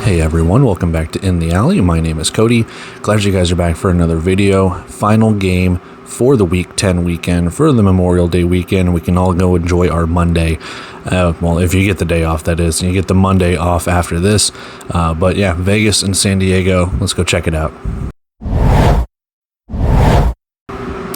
Hey everyone, welcome back to In the Alley. My name is Cody. Glad you guys are back for another video. Final game for the Week 10 weekend, for the Memorial Day weekend. We can all go enjoy our Monday. Well, if you get the day off, that is. And you get the Monday off after this. But yeah, Vegas and San Diego. Let's go check it out.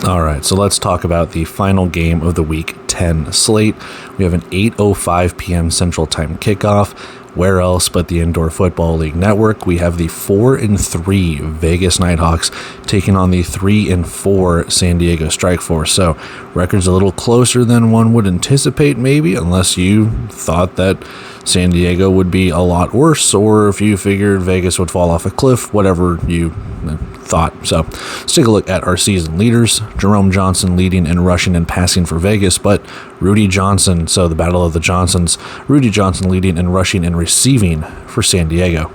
Alright, so let's talk about the final game of the Week 10 slate. We have an 8:05 p.m. Central Time kickoff. Where else but the Indoor Football League Network? We have the 4-3 Vegas Nighthawks taking on the 3-4 San Diego Strike Force. So record's a little closer than one would anticipate, maybe, unless you thought that San Diego would be a lot worse, or if you figured Vegas would fall off a cliff, whatever you thought. So let's take a look at our season leaders. Jerome Johnson leading in rushing and passing for Vegas, but Rudy Johnson, so the Battle of the Johnsons, Rudy Johnson leading in rushing and receiving for San Diego.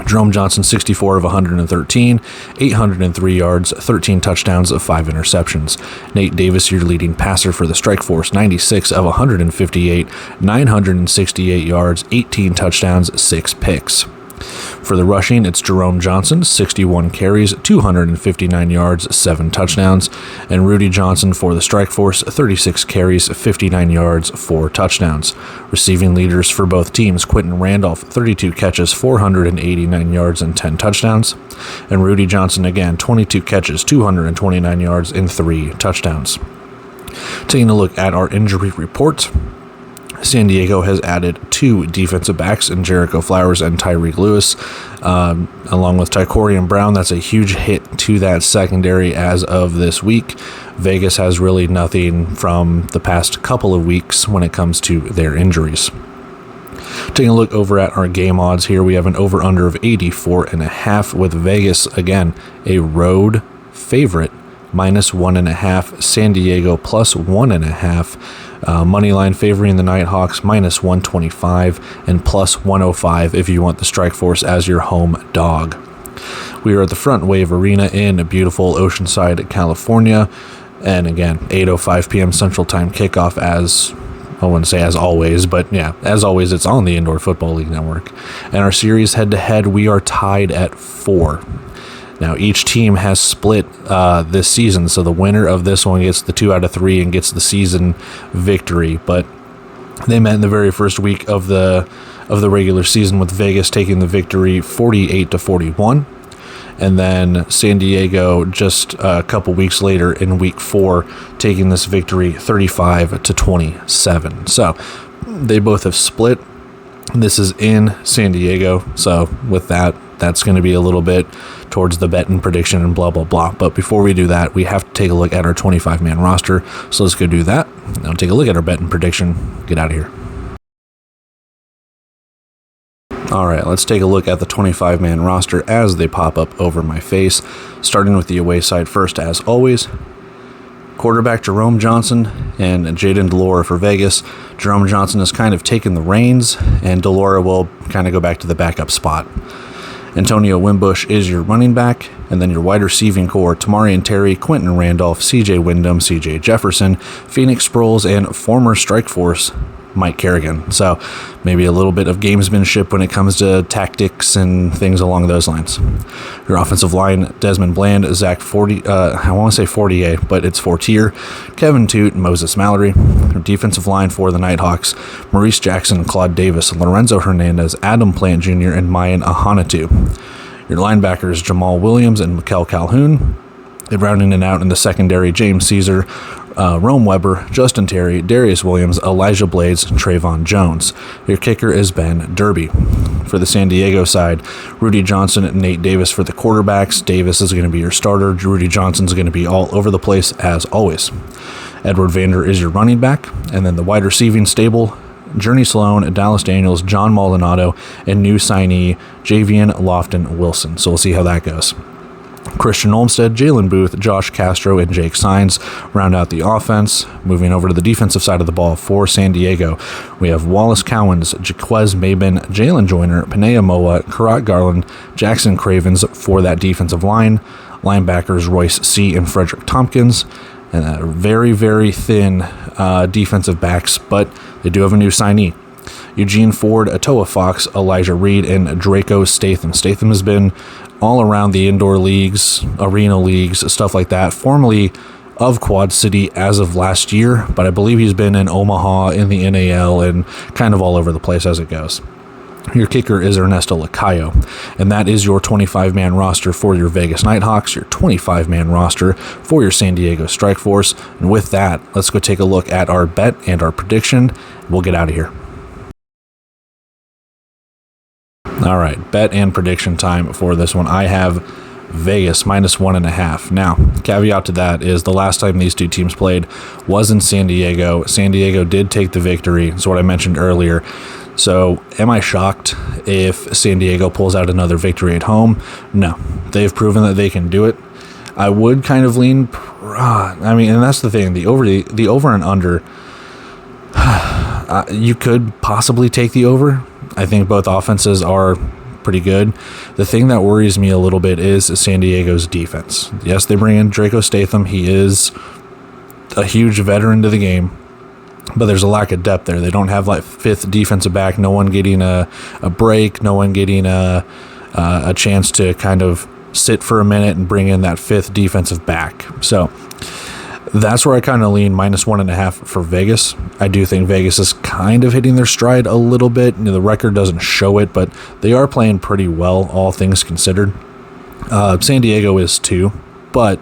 Jerome Johnson, 64 of 113, 803 yards, 13 touchdowns, 5 interceptions. Nate Davis, your leading passer for the Strike Force, 96 of 158, 968 yards, 18 touchdowns, 6 picks. For the rushing, it's Jerome Johnson, 61 carries, 259 yards, 7 touchdowns, and Rudy Johnson for the Strike Force, 36 carries, 59 yards, 4 touchdowns. Receiving leaders for both teams, Quentin Randolph, 32 catches, 489 yards, and 10 touchdowns, and Rudy Johnson again, 22 catches, 229 yards, and 3 touchdowns. Taking a look at our injury report, San Diego has added 2 defensive backs in Jericho Flowers and Tyreek Lewis, along with Tycorian Brown. That's a huge hit to that secondary as of this week. Vegas has really nothing from the past couple of weeks when it comes to their injuries. Taking a look over at our game odds here, we have an over-under of 84.5 with Vegas, again, a road favorite, -1.5, San Diego +1.5. Moneyline favoring the Nighthawks, -125, and +105 if you want the Strike Force as your home dog. We are at the Front Wave Arena in beautiful Oceanside, California, and again, 8:05 p.m. Central Time kickoff as, I wouldn't say as always, but yeah, as always, it's on the Indoor Football League Network. And our series head-to-head, we are tied at 4. Now, each team has split this season, so the winner of this one gets the 2 out of 3 and gets the season victory. But they met in the very first week of the regular season, with Vegas taking the victory 48-41, and then San Diego just a couple weeks later in Week 4 taking this victory 35-27. So they both have split. This is in San Diego, so with that, that's going to be a little bit towards the bet and prediction and blah, blah, blah. But before we do that, we have to take a look at our 25-man roster. So let's go do that. Now take a look at our bet and prediction. Get out of here. All right, let's take a look at the 25-man roster as they pop up over my face. Starting with the away side first, as always. Quarterback Jerome Johnson and Jaden Delora for Vegas. Jerome Johnson has kind of taken the reins, and Delora will kind of go back to the backup spot. Antonio Wimbush is your running back, and then your wide receiving core, Tamarian Terry, Quentin Randolph, CJ Wyndham, CJ Jefferson, Phoenix Sproles, and former Strike Force Mike Kerrigan. So maybe a little bit of gamesmanship when it comes to tactics and things along those lines. Your offensive line, Desmond Bland, Zach I want to say Fortier, but it's Fortier, Kevin Toot, Moses Mallory. Your defensive line for the Nighthawks, Maurice Jackson, Claude Davis, Lorenzo Hernandez, Adam Plant Jr., and Mayan Ahanatu. Your linebackers, Jamal Williams and Mikel Calhoun. And rounding it out in the secondary, James Caesar, Rome Weber, Justin Terry, Darius Williams, Elijah Blades, and Trayvon Jones. Your kicker is Ben Derby. For the San Diego side, Rudy Johnson and Nate Davis for the quarterbacks. Davis is going to be your starter. Rudy Johnson is going to be all over the place as always. Edward Vander is your running back. And then the wide receiving stable, Journey Sloan, Dallas Daniels, John Maldonado, and new signee Javian Lofton Wilson. So we'll see how that goes. Christian Olmstead, Jalen Booth, Josh Castro, and Jake Sines round out the offense. Moving over to the defensive side of the ball for San Diego, we have Wallace Cowens, Jaquez Mabin, Jalen Joyner, Panea Moa, Karat Garland, Jackson Cravens for that defensive line. Linebackers Royce C. and Frederick Tompkins. And very, very thin defensive backs, but they do have a new signee. Eugene Ford, Atoa Fox, Elijah Reed, and Draco Statham. Statham has been all around the indoor leagues, arena leagues, stuff like that, formerly of Quad City as of last year, but I believe he's been in Omaha, in the NAL, and kind of all over the place as it goes. Your kicker is Ernesto Lacayo, and that is your 25-man roster for your Vegas Nighthawks, your 25-man roster for your San Diego Strike Force. And with that, let's go take a look at our bet and our prediction. We'll get out of here. All right, bet and prediction time for this one. I have Vegas -1.5. Now, caveat to that is the last time these two teams played was in San Diego. San Diego did take the victory. That's what I mentioned earlier. So, am I shocked if San Diego pulls out another victory at home? No. They've proven that they can do it. I would kind of lean, and that's the thing, the over and under, you could possibly take the over. I think both offenses are pretty good. The thing that worries me a little bit is San Diego's defense. Yes, they bring in Draco Statham. He is a huge veteran to the game, but there's a lack of depth there. They don't have like fifth defensive back, no one getting a break, no one getting a chance to kind of sit for a minute and bring in that fifth defensive back. So that's where I kind of lean -1.5 for Vegas. I do think Vegas is kind of hitting their stride a little bit. The record doesn't show it, but they are playing pretty well, all things considered. San Diego is too, but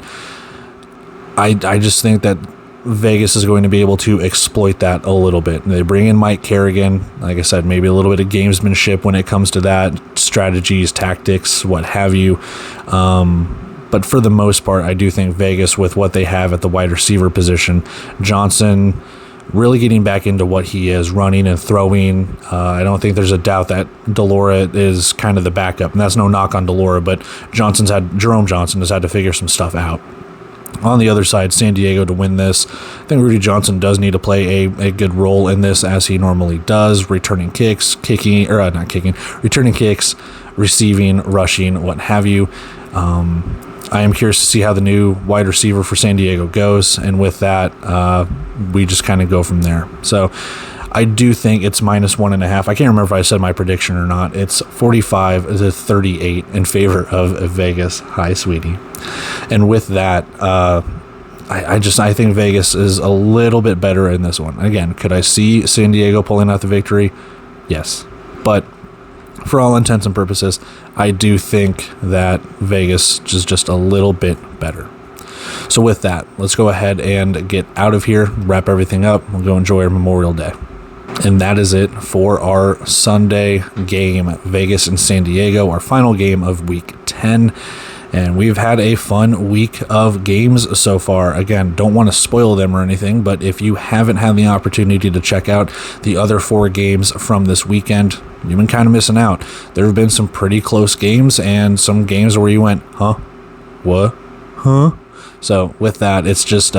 I just think that Vegas is going to be able to exploit that a little bit. They bring in Mike Kerrigan. Like I said, maybe a little bit of gamesmanship when it comes to that, strategies, tactics, what have you. But for the most part, I do think Vegas, with what they have at the wide receiver position, Johnson really getting back into what he is, running and throwing. I don't think there's a doubt that Delora is kind of the backup. And that's no knock on Delora, but Jerome Johnson has had to figure some stuff out. On the other side, San Diego to win this. I think Rudy Johnson does need to play a good role in this, as he normally does, returning kicks, returning kicks, receiving, rushing, what have you. I am curious to see how the new wide receiver for San Diego goes, and with that, we just kind of go from there. So I do think it's -1.5. I can't remember if I said my prediction or not. It's 45-38 in favor of Vegas. Hi, sweetie. And with that, I think Vegas is a little bit better in this one. Again, could I see San Diego pulling out the victory? Yes. But for all intents and purposes, I do think that Vegas is just a little bit better. So with that, let's go ahead and get out of here, wrap everything up. We'll go enjoy our Memorial Day. And that is it for our Sunday game, Vegas and San Diego, our final game of Week 10. And we've had a fun week of games so far. Again, don't want to spoil them or anything, but if you haven't had the opportunity to check out the other 4 games from this weekend, you've been kind of missing out. There have been some pretty close games and some games where you went, huh? What? Huh? So with that, it's just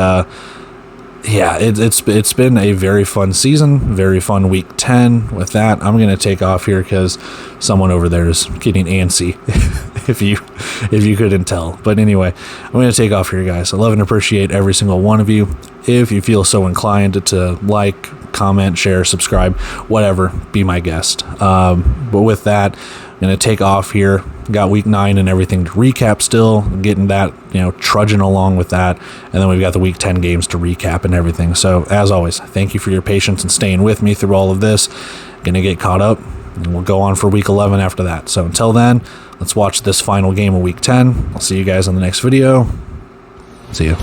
it's been a very fun season, very fun Week 10. With that, I'm going to take off here because someone over there is getting antsy, if you couldn't tell. But anyway, I'm going to take off here, guys. I love and appreciate every single one of you. If you feel so inclined to like, comment, share, subscribe, whatever, be my guest. But with that, I'm going to take off here. Got Week 9 and everything to recap still, getting that, trudging along with that. And then we've got the Week 10 games to recap and everything. So as always, thank you for your patience and staying with me through all of this. Going to get caught up, and we'll go on for Week 11 after that. So until then, let's watch this final game of Week 10. I'll see you guys on the next video. See you.